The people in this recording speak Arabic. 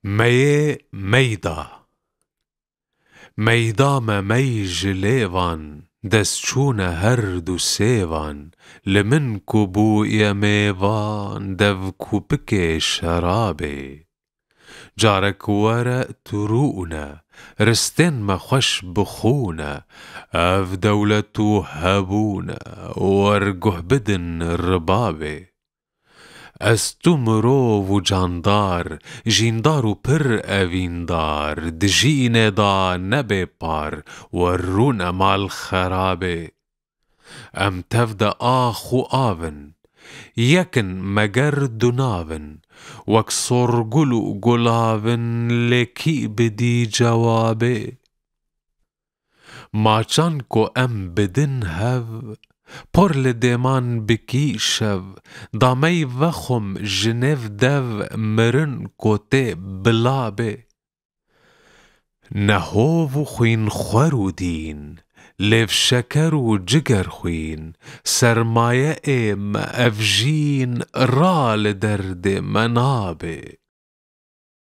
ميه ميدا ميدام ميج ليفان دستشون هردو سيفان لمنكو بو يميفان دفكو بكي شرابي جارك ورق تروقنا رستن ما خوش بخونا اف دولتو هبونا ورجه بدن ربابي استمرو و جاندار جیندارو پر اویندار دجینه دا نبه پار ورونا مال خرابه ام تفد آخو آون یکن مگر دناون وکسر گلو گلاون لکی بدی جوابه ماچان کو ام بدن هف پر لدیمان بکی شو دامی وخم جنف دو مرن کوته بلابه نهوو خوین خورو دین لیف شکر و جگر خوین سرمایه ام افجین رال درد منابه